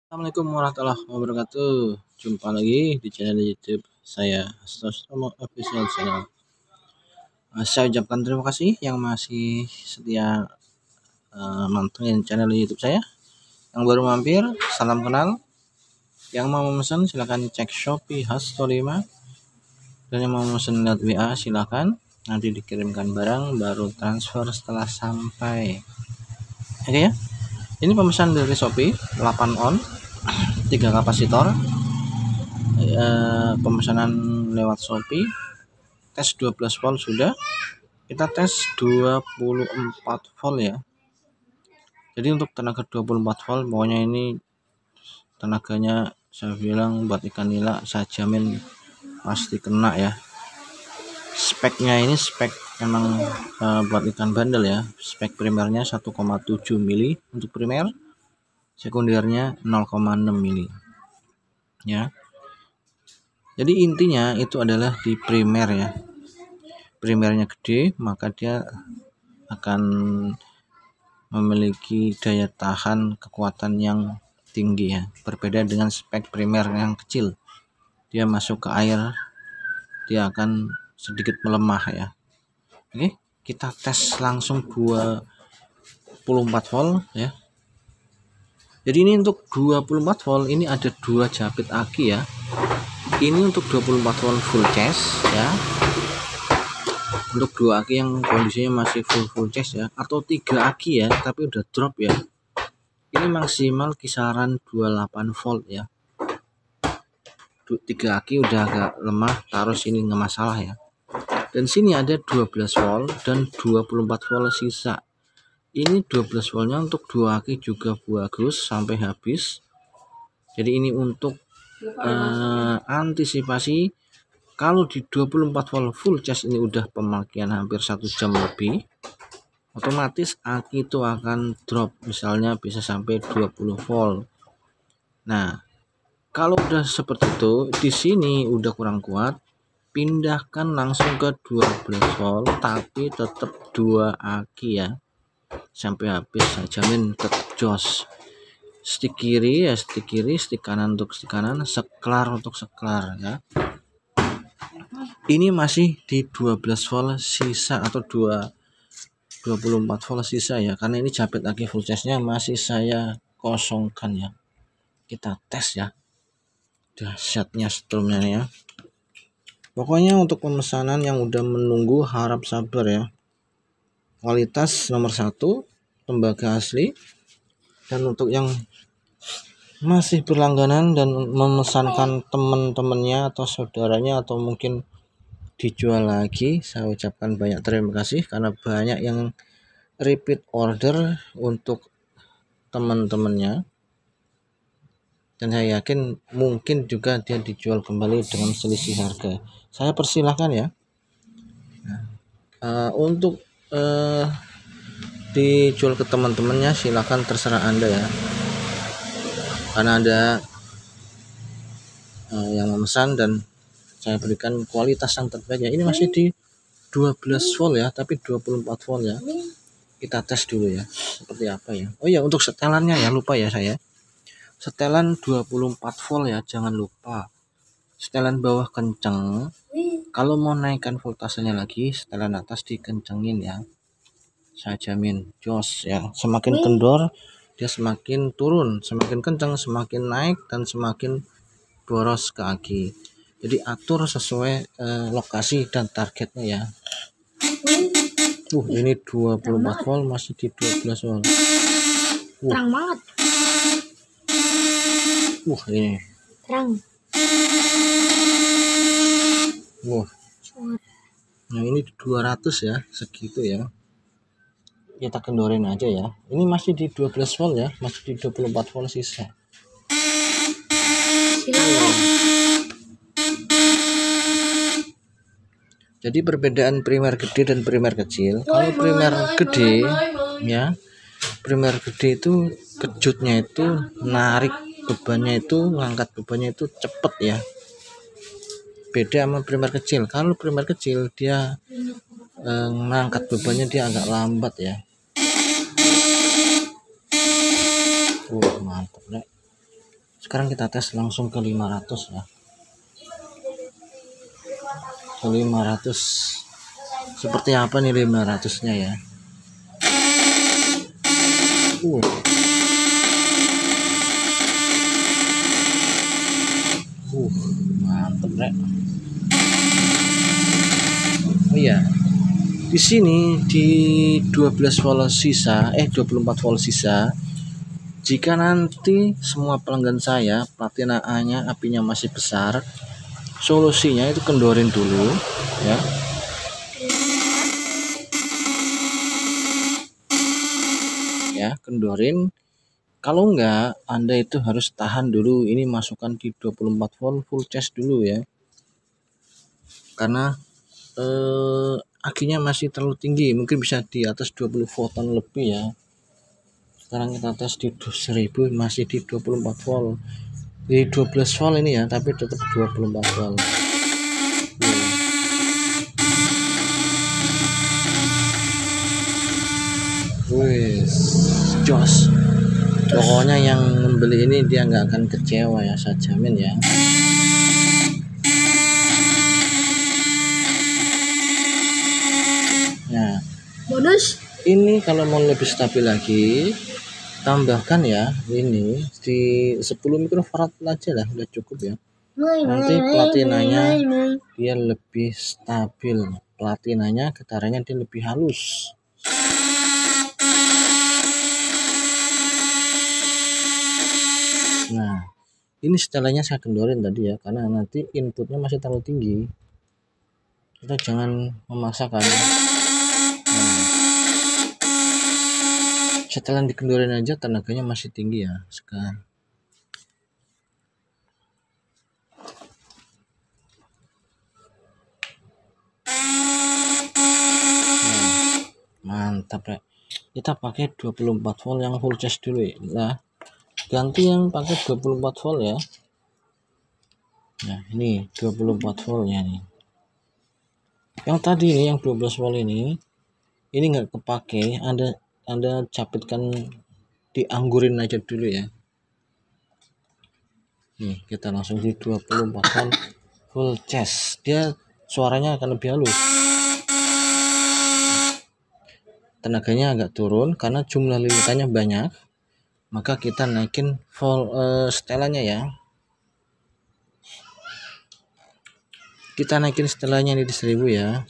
Assalamualaikum warahmatullahi wabarakatuh. Jumpa lagi di channel YouTube saya, Hastromo Official Channel. Saya ucapkan terima kasih yang masih setia mantengin channel YouTube saya. Yang baru mampir, salam kenal. Yang mau memesan silahkan cek Shopee Hasto 5. Dan yang mau memesan lewat WA silahkan. Nanti dikirimkan barang baru transfer setelah sampai. Oke ya. Ini pemesan dari Shopee 8 on 3 kapasitor. Pemesanan lewat Shopee, tes 12 volt sudah, kita tes 24 volt ya. Jadi untuk tenaga 24 volt pokoknya ini tenaganya saya bilang buat ikan nila saya jamin pasti kena ya. Speknya ini spek emang buat ikan bandel ya. Spek primernya 1,7 mili untuk primer, sekundernya 0,6 mili ya. Jadi intinya itu adalah di primer ya. Primernya gede, maka dia akan memiliki daya tahan kekuatan yang tinggi ya. Berbeda dengan spek primer yang kecil. Dia masuk ke air, dia akan sedikit melemah ya. Oke, kita tes langsung 24 volt ya. Jadi ini untuk 24 volt ini ada 2 jabit aki ya. Ini untuk 24 volt full charge ya. Untuk 2 aki yang kondisinya masih full charge ya, atau 3 aki ya tapi udah drop ya, ini maksimal kisaran 28 volt ya. 3 aki udah agak lemah, taruh sini nggak masalah ya. Dan sini ada 12 volt dan 24 volt sisa. Ini 12 voltnya untuk 2 aki juga bagus sampai habis. Jadi ini untuk antisipasi kalau di 24 volt full charge ini udah pemakaian hampir 1 jam lebih, otomatis aki itu akan drop, misalnya bisa sampai 20 volt. Nah, kalau udah seperti itu, di sini udah kurang kuat, pindahkan langsung ke 12 volt tapi tetap 2 aki ya. Sampai habis saya jamin tetap jos. Stik kiri ya stik kiri, stik kanan untuk stik kanan, seklar untuk seklar ya. Ini masih di 12 volt sisa atau 24 volt sisa ya, karena ini jabit aki full charge-nya masih saya kosongkan ya. Kita tes ya. Dahsyatnya strumnya ya. Pokoknya untuk pemesanan yang udah menunggu harap sabar ya. Kualitas nomor 1, tembaga asli. Dan untuk yang masih berlangganan dan memesankan teman-temannya atau saudaranya atau mungkin dijual lagi, saya ucapkan banyak terima kasih karena banyak yang repeat order untuk teman-temannya, dan saya yakin mungkin juga dia dijual kembali dengan selisih harga. Saya persilahkan ya. Untuk dijual ke teman-temannya silahkan, terserah Anda ya, karena ada yang memesan dan saya berikan kualitas yang terbaik ya. Ini masih di 12 volt ya, tapi 24 volt ya. Kita tes dulu ya seperti apa ya. Oh ya, untuk setelannya ya lupa ya saya. Setelan 24 volt ya, jangan lupa. Setelan bawah kenceng. Kalau mau naikkan voltasenya lagi, setelan atas dikencengin ya. Saya jamin jos ya. Semakin kendor dia semakin turun, semakin kencang semakin naik, dan semakin boros ke aki. Jadi atur sesuai lokasi dan targetnya ya. Ini 24 volt masih di 12 volt. Terang banget. Ini Terang. Nah ini 200 ya, segitu ya. Kita kendorin aja ya. Ini masih di 12 volt ya, masih di 24 volt sisa. Jadi perbedaan primer gede dan primer kecil. Kalau primer gede ya, primer gede itu kejutnya itu narik bebannya itu, ngangkat bebannya itu cepet ya. Beda sama primer kecil. Kalau primer kecil dia ngangkat bebannya dia agak lambat ya. Mantap ya. Sekarang kita tes langsung ke 500 ya. Ke 500 seperti apa nih 500-nya ya. Mantep, Rek. Oh iya, di sini di 12 volt sisa 24 volt sisa, jika nanti semua pelanggan saya platina A-nya apinya masih besar, solusinya itu kendorin dulu ya. Ya, kendorin. Kalau enggak, Anda itu harus tahan dulu, ini masukkan di 24 volt full charge dulu ya. Karena akinya masih terlalu tinggi, mungkin bisa di atas 20 voltan lebih ya. Sekarang kita tes di 1000 masih di 24 volt. Di 12 volt ini ya, tapi tetap 24 volt. Wis, jos. Pokoknya yang membeli ini dia nggak akan kecewa ya, saya jamin ya. Nah, bonus ini kalau mau lebih stabil lagi, tambahkan ya ini di 10 mikrofarad aja lah, udah cukup ya. Nanti platinanya dia lebih stabil, platinanya getarannya dia lebih halus. Nah, ini setelahnya saya kendorin tadi ya, karena nanti inputnya masih terlalu tinggi. Kita jangan memaksakan. Setelah dikendorin aja tenaganya masih tinggi ya sekarang. Mantap ya. Kita pakai 24 volt yang full charge dulu ya. Nah, ganti yang pakai 24 volt ya. Nah, ini 24 voltnya nih. Yang tadi nih yang 12 volt ini nggak kepake, Anda capitkan, dianggurin aja dulu ya. Nih, kita langsung di 24 volt full charge. Dia suaranya akan lebih halus. Tenaganya agak turun karena jumlah lilitannya banyak, maka kita naikin volt setelannya ya. Kita naikin setelannya ini di 1000 ya.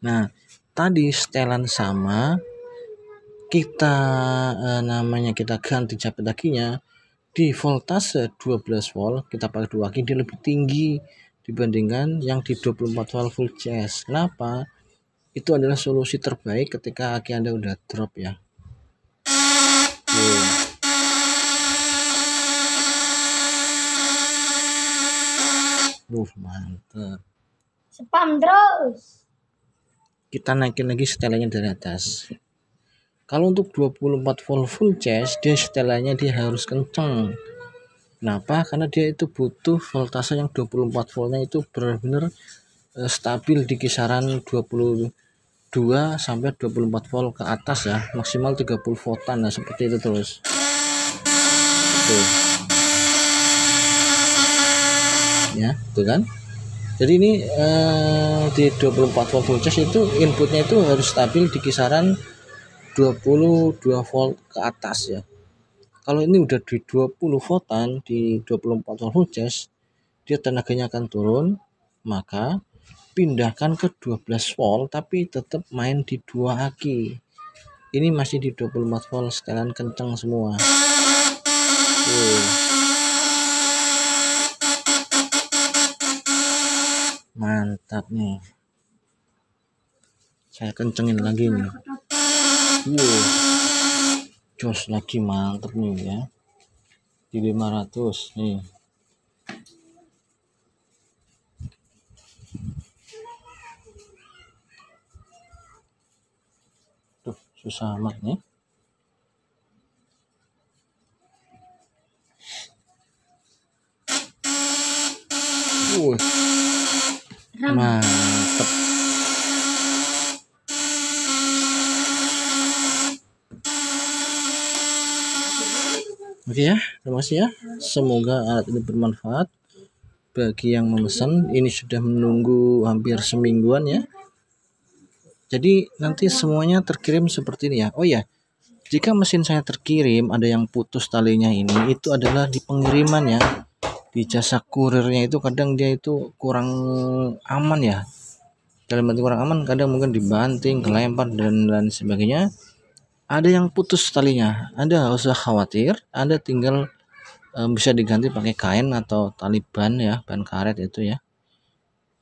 Nah, tadi setelan sama, kita namanya kita ganti capit akinya di voltase 12 volt, kita pakai 2 aki, dia lebih tinggi dibandingkan yang di 24 volt full charge. Kenapa? Itu adalah solusi terbaik ketika aki Anda udah drop ya. Mantap. spam terus. Kita naikin lagi setelannya dari atas. Kalau untuk 24 volt full charge, dia setelannya dia harus kenceng. Kenapa? Karena dia itu butuh voltase yang 24 voltnya itu benar-benar stabil di kisaran 22 sampai 24 volt ke atas ya, maksimal 30 voltan. Nah, seperti itu terus. Tuh. Ya, tuh kan? Jadi ini di 24 volt full charge itu inputnya itu harus stabil di kisaran 22 volt ke atas ya. Kalau ini udah di 20 voltan di 24 volt full charge, dia tenaganya akan turun, maka pindahkan ke 12 volt tapi tetap main di 2 aki. Ini masih di 24 volt, setelan kenceng semua. Mantap nih. Saya kencengin lagi nih. Jos lagi, mantap nih ya. Di 500 nih. Tuh, susah amat nih. Mantap. Oke ya, terima kasih ya. Semoga alat ini bermanfaat bagi yang memesan. Ini sudah menunggu hampir semingguan ya. Jadi nanti semuanya terkirim seperti ini ya. Oh ya, jika mesin saya terkirim ada yang putus talinya ini, itu adalah di pengiriman ya. Di jasa kurirnya itu kadang dia itu kurang aman ya. Dalam arti kurang aman, kadang mungkin dibanting, kelempar dan lain sebagainya. Ada yang putus talinya, Anda nggak usah khawatir. Anda tinggal bisa diganti pakai kain atau tali ban ya, ban karet itu ya,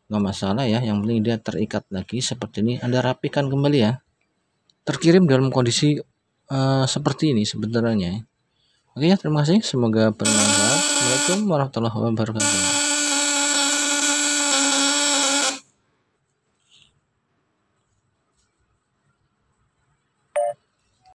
nggak masalah ya. Yang penting dia terikat lagi seperti ini. Anda rapikan kembali ya. Terkirim dalam kondisi seperti ini sebenarnya. Oke ya, terima kasih. Semoga bermanfaat. Assalamualaikum warahmatullahi wabarakatuh.